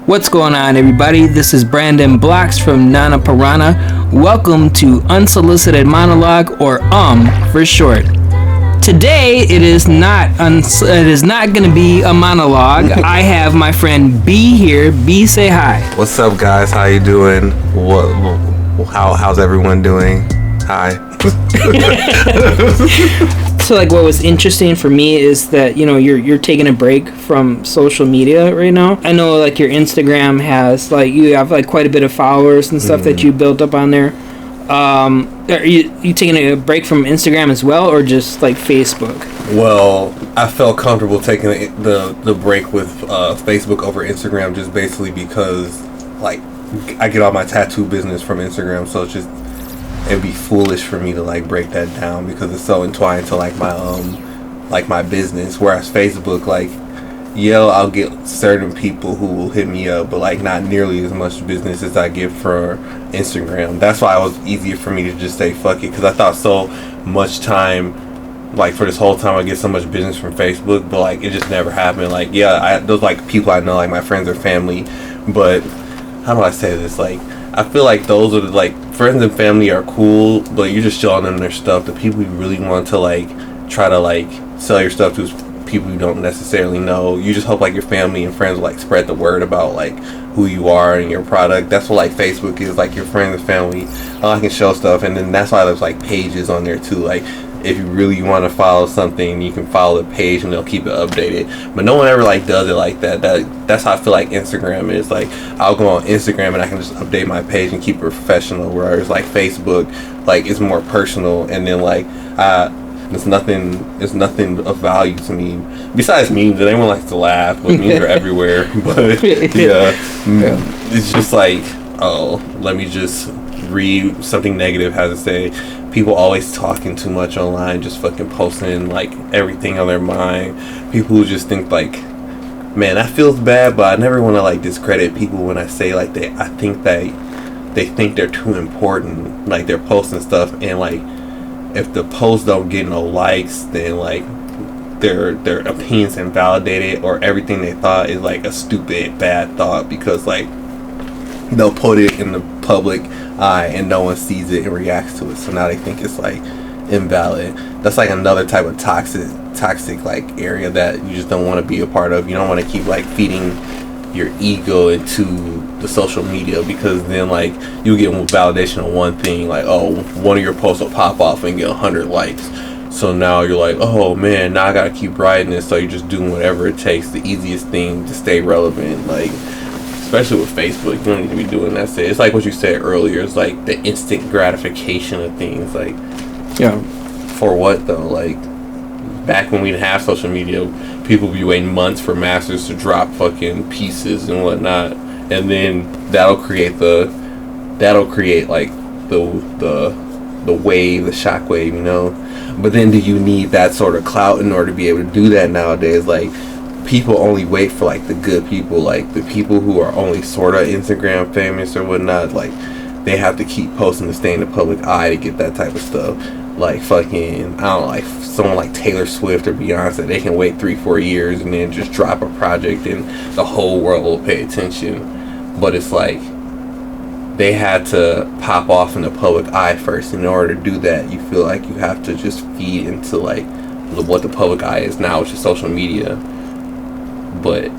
What's going on, everybody? This is Brandon Blocks from Piranha. Welcome to Unsolicited Monologue, or for short. Today it is not going to be a monologue. I have my friend B here. B, say hi. What's up, guys? How you doing? How's everyone doing? Hi. So, like, what was interesting for me is that, you know, you're taking a break from social media right now. I know, like, your Instagram has, like, you have, like, quite a bit of followers and stuff that you built up on there. Are you taking a break from Instagram as well, or just, like, Facebook? Well, I felt comfortable taking the break with Facebook over Instagram just basically because, like, I get all my tattoo business from Instagram, so it's just... it'd be foolish for me to like break that down because it's so entwined to like my business. Whereas Facebook, like, I'll get certain people who will hit me up, but like not nearly as much business as I get for Instagram. That's why it was easier for me to just say fuck it, because I thought so much time, like for this whole time, I get so much business from Facebook, but like it just never happened. Like those like people I know, like my friends or family, but how do I say this? Like, I feel like those are like friends and family are cool, but you're just showing them their stuff. The people you really want to like try to like sell your stuff to is people you don't necessarily know. You just hope like your family and friends will like spread the word about like who you are and your product. That's what like Facebook is, like your friends and family. I can show stuff, and then that's why there's like pages on there too. Like, if you really want to follow something, you can follow the page and they'll keep it updated. But no one ever like does it like that. That's how I feel like Instagram is. Like, I'll go on Instagram and I can just update my page and keep it professional. Whereas like Facebook, like, it's more personal, and then like it's nothing of value to me besides memes. And everyone likes to laugh, but memes are everywhere. But it's just like, oh, let me just read something negative has to say. People always talking too much online, just fucking posting like everything on their mind. People who just think like, man, that feels bad, but I never want to like discredit people when I say like I think they think they're too important. Like, they're posting stuff, and like if the posts don't get no likes, then like their opinions invalidated, or everything they thought is like a stupid bad thought, because like they'll put it in the public eye and no one sees it and reacts to it, so now they think it's like invalid. That's like another type of toxic like area that you just don't want to be a part of. You don't want to keep like feeding your ego into the social media, because then like you get validation on one thing, like, oh, one of your posts will pop off and get 100 likes, so now you're like, oh man, now I gotta keep writing this. So you're just doing whatever it takes, the easiest thing to stay relevant. Like, especially with Facebook, you don't need to be doing that. It's like what you said earlier. It's like the instant gratification of things. Like, yeah, for what though? Like, back when we didn't have social media, people would be waiting months for masters to drop fucking pieces and whatnot, and then that'll create like the wave, the shockwave, you know. But then, do you need that sort of clout in order to be able to do that nowadays? Like, people only wait for like the good people, like the people who are only sort of Instagram famous or whatnot. Like, they have to keep posting to stay in the public eye to get that type of stuff. Like, fucking, I don't know, like someone like Taylor Swift or Beyonce, they can wait 3-4 years and then just drop a project and the whole world will pay attention. But it's like, they had to pop off in the public eye first. In order to do that, you feel like you have to just feed into like what the public eye is now, which is social media. But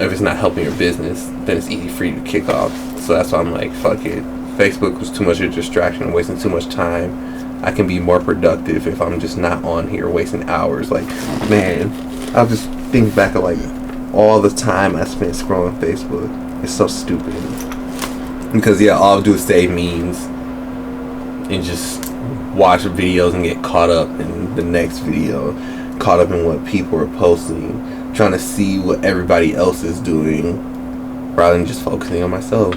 if it's not helping your business, then it's easy for you to kick off. So that's why I'm like, fuck it. Facebook was too much of a distraction, wasting too much time. I can be more productive if I'm just not on here wasting hours. Like, man, I'll just think back of like all the time I spent scrolling Facebook. It's so stupid. Because all I'll do is save memes and just watch videos and get caught up in the next video, caught up in what people are posting, trying to see what everybody else is doing rather than just focusing on myself.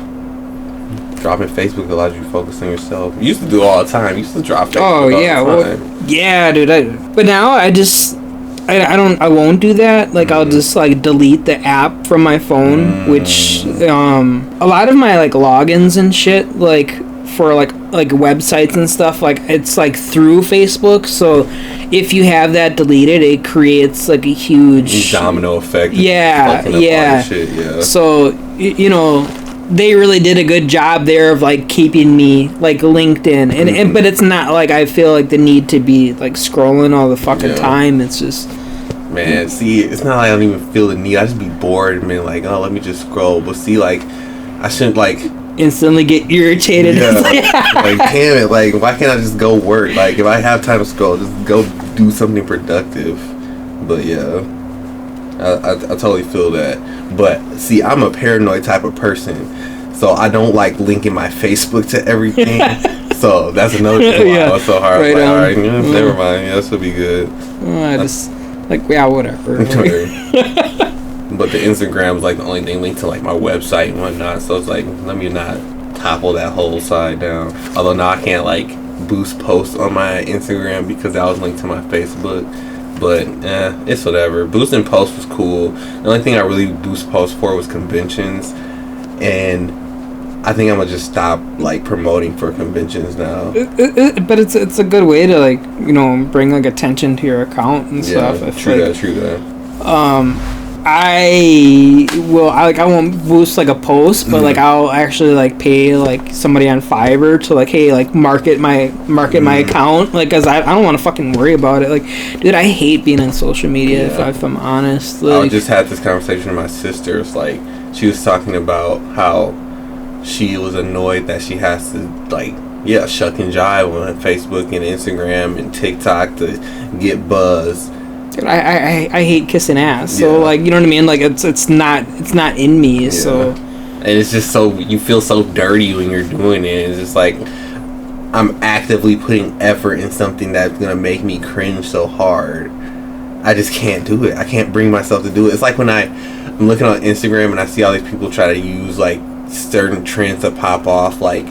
Dropping Facebook allows you to focus on yourself. You used to do it all the time. You used to drop Facebook all the time. Well, yeah, dude. But now I won't do that. Like, I'll just like delete the app from my phone, which a lot of my like logins and shit, like for like websites and stuff, like it's like through Facebook. So if you have that deleted, it creates like a huge domino effect. Yeah. Shit, yeah. So you know, they really did a good job there of like keeping me like linked in, and but it's not like I feel like the need to be like scrolling all the fucking time. It's just, man, see, it's not like I don't even feel the need. I just be bored and be like, oh, let me just scroll. But see, like, I shouldn't like instantly get irritated. Yeah, like damn it, like why can't I just go work? Like if I have time to scroll, just go do something productive. But yeah, I totally feel that. But see, I'm a paranoid type of person, so I don't like linking my Facebook to everything. So that's another reason why I was so hard. Right, like, all right, never mind. Yeah, this will be good. I just like, yeah, whatever. But the Instagram's like the only thing linked to like my website and whatnot. So it's like, let me not topple that whole side down. Although now I can't like boost posts on my Instagram because that was linked to my Facebook. But it's whatever. Boosting posts was cool. The only thing I really boost posts for was conventions, and I think I'm gonna just stop like promoting for conventions now. But it's a good way to like, you know, bring like attention to your account and stuff. True that. I won't boost like a post, but like I'll actually like pay like somebody on Fiverr to like, hey, like market my account, like, cause I don't want to fucking worry about it. Like, dude, I hate being on social media if I'm honest. Like, I just had this conversation with my sister. It's like she was talking about how she was annoyed that she has to like shuck and jive on Facebook and Instagram and TikTok to get buzz. Dude, I hate kissing ass. So like, you know what I mean? Like it's not in me. Yeah. So, and it's just so you feel so dirty when you're doing it. It's just like I'm actively putting effort in something that's gonna make me cringe so hard. I just can't do it. I can't bring myself to do it. It's like when I'm looking on Instagram and I see all these people try to use like certain trends that pop off. Like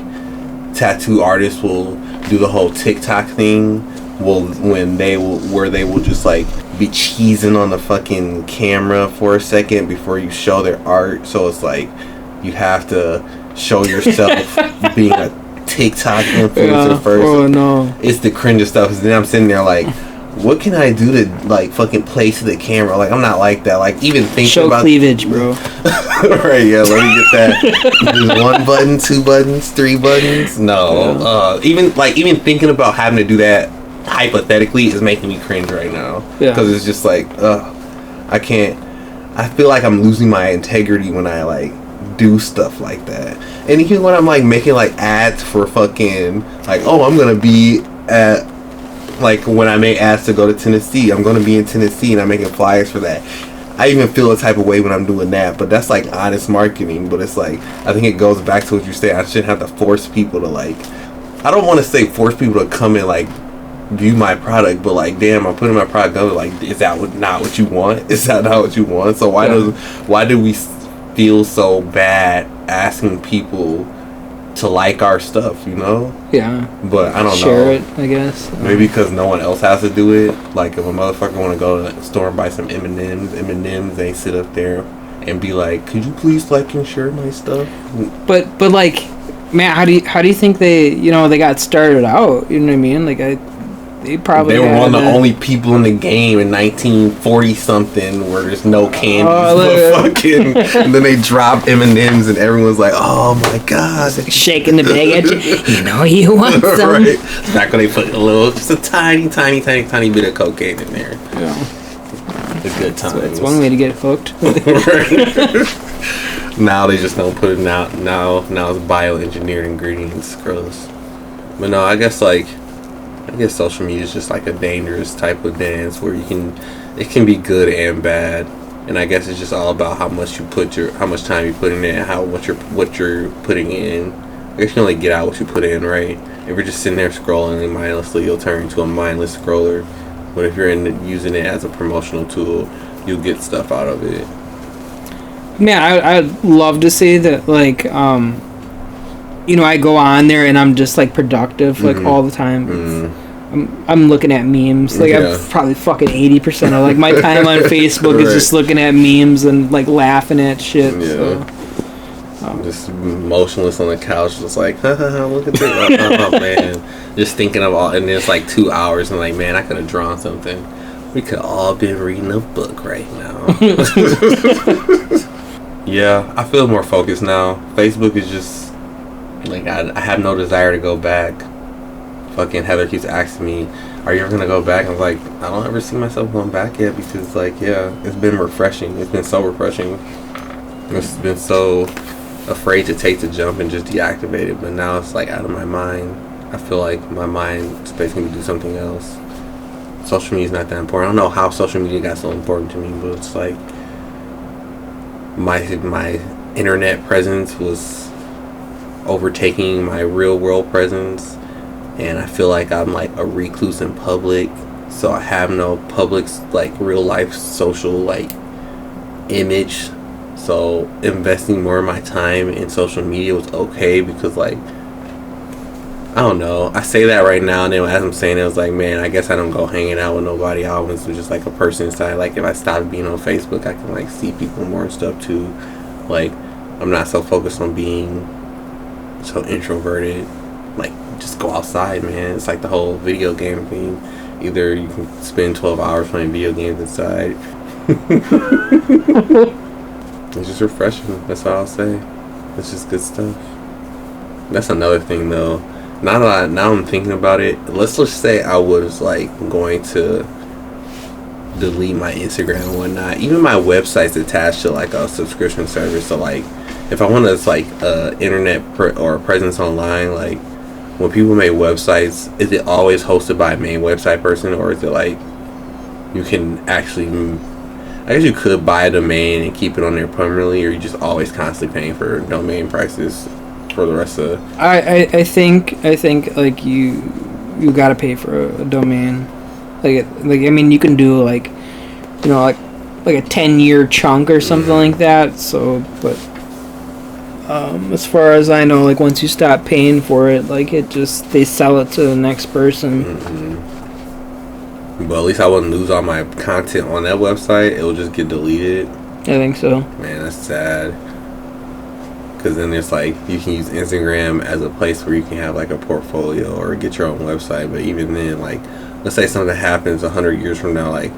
tattoo artists will do the whole TikTok thing. Where they will just like be cheesing on the fucking camera for a second before you show their art. So it's like you have to show yourself being a TikTok influencer first. Oh no, it's the cringe stuff. And then I'm sitting there like, what can I do to like fucking play to the camera? Like I'm not like that. Like even thinking show about cleavage, bro. Right? Yeah. Let me get that. There's 1 button, 2 buttons, 3 buttons. No. Even thinking about having to do that hypothetically is making me cringe right now. Yeah. Because it's just like, I can't. I feel like I'm losing my integrity when I like do stuff like that. And even when I'm like making like ads for fucking like, oh, I'm gonna be at like when I make ads to go to Tennessee, I'm gonna be in Tennessee and I'm making flyers for that. I even feel a type of way when I'm doing that, but that's like honest marketing. But it's like, I think it goes back to what you say. I shouldn't have to force people to like. I don't want to say force people to come and like view my product, but like, damn, I'm putting my product up. Like, is that not what you want? Is that not what you want? So why do we feel so bad asking people to like our stuff? You know? Yeah. But I don't share it, I guess. Maybe because no one else has to do it. Like if a motherfucker want to go to the store and buy some M&Ms, they sit up there and be like, "Could you please like and share my stuff?" But like, man, how do you think they got started out? You know what I mean? Like they were one of the only people in the game in 1940 something where there's no candy, and then they dropped M&Ms and everyone's like, "Oh my god!" Shaking the bag at you. You know you want some. Right. Back when they put just a tiny bit of cocaine in there. Yeah. The good times. So it's one way to get hooked. Now they just don't put it out. Now it's bioengineered ingredients. Gross. But no, I guess social media is just like a dangerous type of dance where it can be good and bad, and I guess it's just all about how much time you put in it, and what you're putting in. I guess you can only get out what you put in, right? If you're just sitting there scrolling mindlessly, you'll turn into a mindless scroller. But if you're using it as a promotional tool, you'll get stuff out of it. Man, I'd love to say that, like, I go on there and I'm just like productive like all the time. I'm looking at memes. Like I'm probably fucking 80% of like my time on Facebook is just looking at memes and like laughing at shit. Yeah. So, Just motionless on the couch, just like, look at this. Oh, man. Just thinking of all, and it's like 2 hours, and like, man, I could have drawn something. We could all been reading a book right now. Yeah, I feel more focused now. Facebook is just, like, I have no desire to go back. Fucking Heather keeps asking me, are you ever going to go back? I'm like, I don't ever see myself going back yet, because, like, yeah, it's been refreshing. It's been so refreshing. It's been so afraid to take the jump and just deactivate it, but now it's like out of my mind. I feel like my mind space can do something else. Social media is not that important. I don't know how social media got so important to me, but it's like my internet presence was overtaking my real world presence, and I feel like I'm like a recluse in public, so I have no public, like, real life social, like, image. So investing more of my time in social media was okay, because, like, I don't know, I say that right now, and then as I'm saying it, I was like, man, I guess I don't go hanging out with nobody. I always was just like a person inside. Like, if I stop being on Facebook, I can, like, see people more and stuff too. Like, I'm not so focused on being so introverted. Like, just go outside, man. It's like the whole video game thing. Either you can spend 12 hours playing video games inside. It's just refreshing. That's all I'll say. It's just good stuff. That's another thing, though. Now I'm thinking about it. Let's just say I was, like, going to delete my Instagram and whatnot. Even my website's attached to, like, a subscription service. So, like, if I want to, like, internet or presence online, like, when people make websites, is it always hosted by a main website person, or is it like you can actually, I guess you could buy a domain and keep it on there permanently, or you just always constantly paying for domain prices for the rest of? I think like you gotta pay for a domain. Like I mean, you can do, like, you know, like a 10-year chunk or something like that. So, but as far as I know, like, once you stop paying for it, like, they sell it to the next person. But at least I wouldn't lose all my content on that website. It will just get deleted. I think so. Man, that's sad. Because then it's like you can use Instagram as a place where you can have, like, a portfolio or get your own website. But even then, like, let's say something happens 100 years from now, like,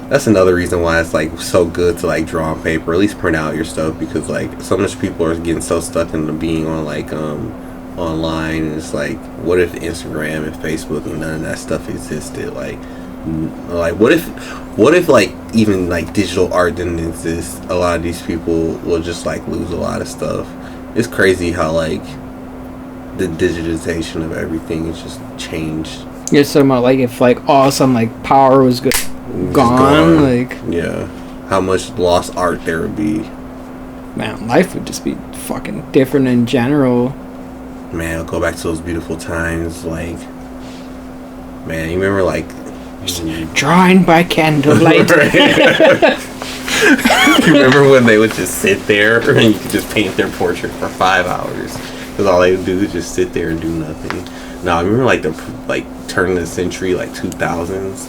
that's another reason why it's, like, so good to, like, draw on paper, at least print out your stuff, because, like, so much people are getting so stuck into being on, like, online, and it's like, what if Instagram and Facebook and none of that stuff existed? Like what if like even, like, digital art didn't exist? A lot of these people will just, like, lose a lot of stuff. It's crazy how, like, the digitization of everything has just changed. You're talking about, like, if, like, all of a sudden, like, power was gone, like, yeah, how much lost art there would be. Man, life would just be fucking different in general. Man, I'll go back to those beautiful times. Like, man, you remember, like, drawing by candlelight. You remember when they would just sit there and you could just paint their portrait for 5 hours, because all they would do is just sit there and do nothing. Now, I remember, like, the turn of the century, like 2000s.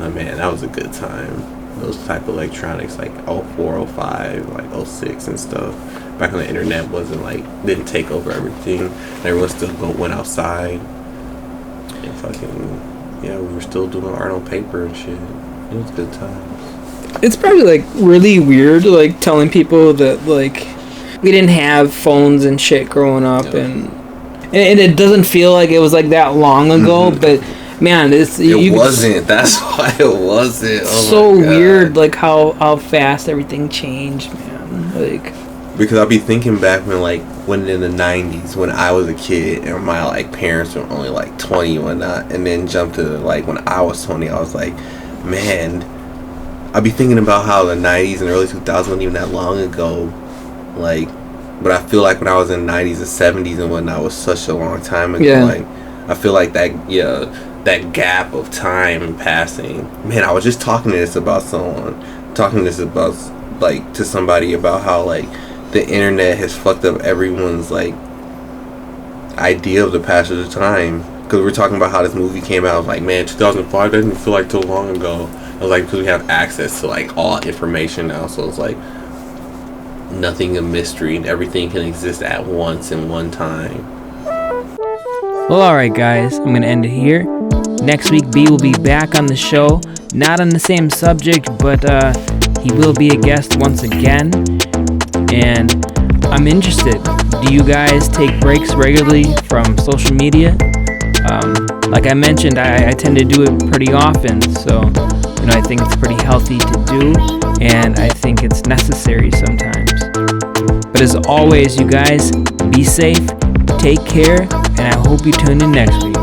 Oh, man, that was a good time. Those type of electronics, like 04, 05, like 06 and stuff. Back when the internet wasn't, like, didn't take over everything. Everyone still went outside. And fucking, yeah, we were still doing art on paper and shit. It was good times. It's probably, like, really weird, like, telling people that, like, we didn't have phones and shit growing up, and it doesn't feel like it was, like, that long ago, but man, it wasn't. That's why it wasn't. Oh, so weird, like, how fast everything changed, man. Like, because I'll be thinking back when in the 90s, when I was a kid and my, like, parents were only, like, 20 and whatnot, and then jump to, like, when I was 20, I was like, man, I'll be thinking about how the 90s and early 2000s wasn't even that long ago, like, but I feel like when I was in the 90s and 70s and whatnot was such a long time ago. Yeah. Like, I feel like that gap of time passing. Man, I was just talking to somebody about how, like, the internet has fucked up everyone's, like, idea of the passage of time. Because we were talking about how this movie came out. I was like, man, 2005 doesn't feel like too long ago. I was like, because we have access to, like, all information now. So it's like, nothing a mystery and everything can exist at once in one time. Well, alright guys, I'm going to end it here. Next week, B will be back on the show. Not on the same subject, but he will be a guest once again. And I'm interested. Do you guys take breaks regularly from social media? Like I mentioned, I tend to do it pretty often. So, I think it's pretty healthy to do. And I think it's necessary sometimes. But as always, you guys, be safe, take care, and I hope you tune in next week.